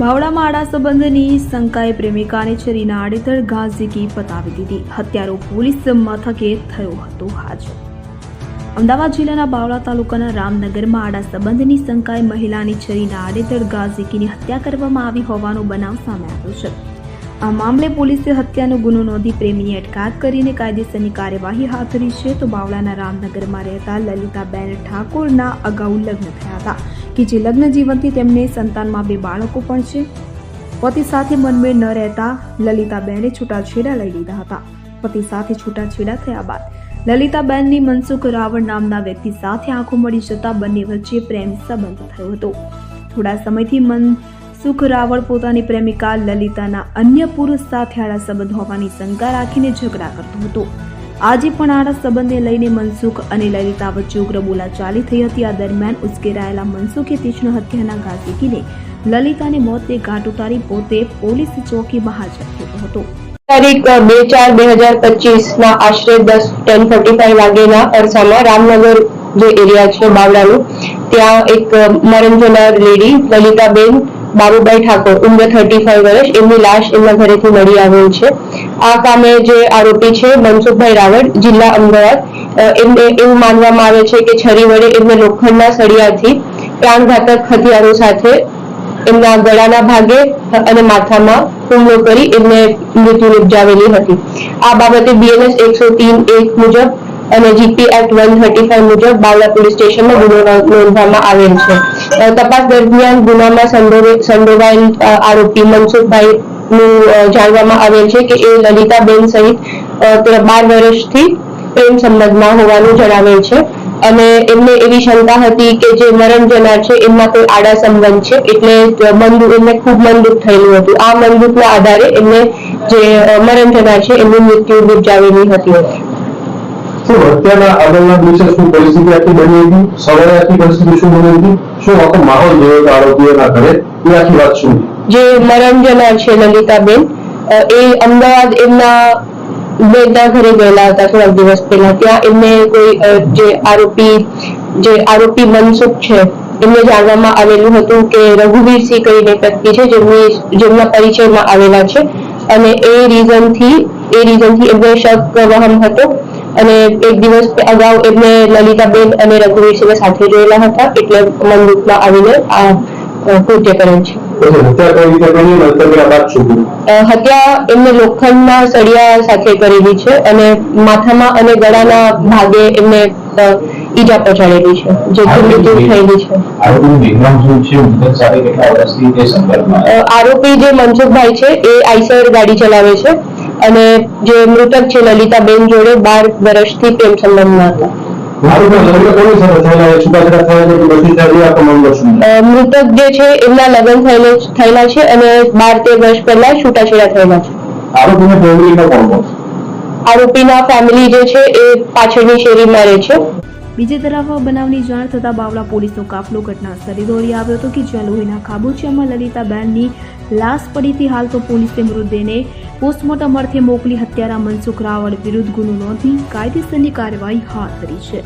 બાવળામાં આડા સંબંધની શંકાએ પ્રેમિકાને છરીના આડેધડ ઘા ઝીકી પતાવી દીધી. હત્યારો પોલીસ મથકે થયો હતો હાજર. અમદાવાદ જિલ્લાના બાવળા તાલુકાના રામનગરમાં આડા સંબંધની શંકાએ મહિલાની છરીના આડેધડ ઘા ઝીકીની હત્યા કરવામાં આવી હોવાનો બનાવ સામે આવ્યો છે. આ મામલે પોલીસે હત્યાનો ગુનો નોંધી પ્રેમીની અટકાયત કરીને કાયદેસરની કાર્યવાહી હાથ ધરી છે. તો બાવળાના રામનગરમાં રહેતા લલિતાબેન ઠાકોરના અગાઉ લગ્ન થયા હતા કે જે લગ્ન જીવનથી તેમને સંતાનમાં 2 બાળકો પણ છે. પતિ સાથે મનમેળ ન રહેતા લલિતાબેને છૂટાછેડા લઈ લીધા હતા. પતિ સાથે છૂટાછેડા થયા બાદ લલિતાબેનની મનસુખ રાવળ નામના વ્યક્તિ સાથે આંખો મળી જતા બંને વચ્ચે પ્રેમ સંબંધ થયો હતો. થોડા સમયથી મનસુખ રાવળ પોતાની પ્રેમિકા લલિતાના અન્ય પુરુષ સાથે આડા સંબંધ હોવાની શંકા રાખીને ઝઘડા કરતો હતો. આજે પણ આડા સંબંધને લઈને મનસુખ અને લલિતા વચ્ચે ઉગ્ર બોલાચાલી થઈ હતી. આ દરમિયાન ઉશ્કેરાયેલા મનસુખે તીક્ષ્ણ હત્યાના ઘા ઝીકીને લલિતાને મોતને ઘાટ ઉતારી પોતે પોલીસ ચોકીમાં હાજર થયો હતો. તારીખ 2/4/2025 ના આશરે 10:45 વાગ્યાના અરસામાં રામનગર જે એરિયા છે બાવળાનું, ત્યાં એક મરણ જનાર લેડી લલિતાબેન બાબુભાઈ ઠાકોર ઉંમર 35 વર્ષ, એમની લાશ એમના ઘરેથી મળી આવેલ છે. આ કામે જે આરોપી છે મનસુખભાઈ રાવળ, જિલ્લા અમદાવાદ, એમને એવું માનવામાં આવે છે કે છરી વડે એમને લોખંડના સળિયાથી પ્રાણઘાતક હથિયારો સાથે એમના ગળાના ભાગે અને માથામાં હુમલો કરી એમને મૃત્યુ નિપજાવેલી હતી. આ બાબતે BNS 103(1) મુજબ અને GP Act 135 મુજબ બાવળા પોલીસ સ્ટેશનમાં ગુનો નોંધવામાં આવેલ છે. તપાસ દરમિયાન ગુનામાં સંડોવાયેલ આરોપી મનસુખભાઈ નું જાણવામાં આવેલ છે કે એ લલિતાબેન સહિત 12 વર્ષથી પ્રેમ સંબંધમાં હોવાનું જણાવેલ છે અને એમને એવી શંકા હતી કે જે મરણ જનાર છે એમના કોઈ આડા સંબંધ છે, એટલે એમને ખૂબ મનદુખ થયેલું હતું. આ મનદુખના આધારે એમને જે મરણ જનાર છે એમનું મૃત્યુ નિપજાવેલી હતી. હત્યાના આગળના દિવસે શું પરિસ્થિતિ આખી બની હતી? સવારે આખી પરિસ્થિતિ શું બની હતી? શું આખો માહોલ જોયો હતો આરોપીઓના ઘરે? એ આખી વાત શું? જે મરણ જનાર છે લલિતાબેન, એ અમદાવાદ એમના બેનના ઘરે ગયેલા હતા થોડાક દિવસ પહેલા. ત્યાં એમને કોઈ જે આરોપી મનસુખ છે એમને જાણવામાં આવેલું હતું કે રઘુવીરસિંહ કરીને વ્યક્તિ છે જેમના પરિચયમાં આવેલા છે અને એ રીઝનથી એમને શક વહમ હતો અને એક દિવસ અગાઉ એમને લલિતાબેન અને રઘુવીરસિંહને સાથે જોયેલા હતા, એટલે મનદુખમાં આવીને આ કૃત્ય કરેલ છે. હત્યા એમને લોખંડના સળિયા સાથે કરેલી છે અને માથામાં અને ગળાના ભાગે એમને ઈજા પહોંચાડેલી છે, જેથી મૃત્યુ થયેલી છે. આરોપી જે મનસુખભાઈ છે એ આઈસર ગાડી ચલાવે છે અને જે મૃતક છે લલિતાબેન જોડે 12 વર્ષથી પ્રેમ સંબંધમાં હતા. મૃતક જે છે એમના લગ્ન થયેલા છે અને 12-13 વર્ષ પહેલા છૂટાછેડા થયેલા છે. આરોપીના ફેમિલી જે છે એ પાછળની શેરીમાં રહે છે. બીજી તરફ બનાવની જાણ થતા બાવળા પોલીસનો કાફલો ઘટના સ્થળે દોડી આવ્યો હતો કે જ્યાં લોહીના ખાબોચિયામાં લલિતાબેનની લાશ પડી હતી. હાલ તો પોલીસે મૃતદેહને પોસ્ટમોર્ટમ અર્થે મોકલી હત્યારા મનસુખ રાવળ વિરુદ્ધ ગુનો નોંધી કાયદેસરની કાર્યવાહી હાથ ધરી છે.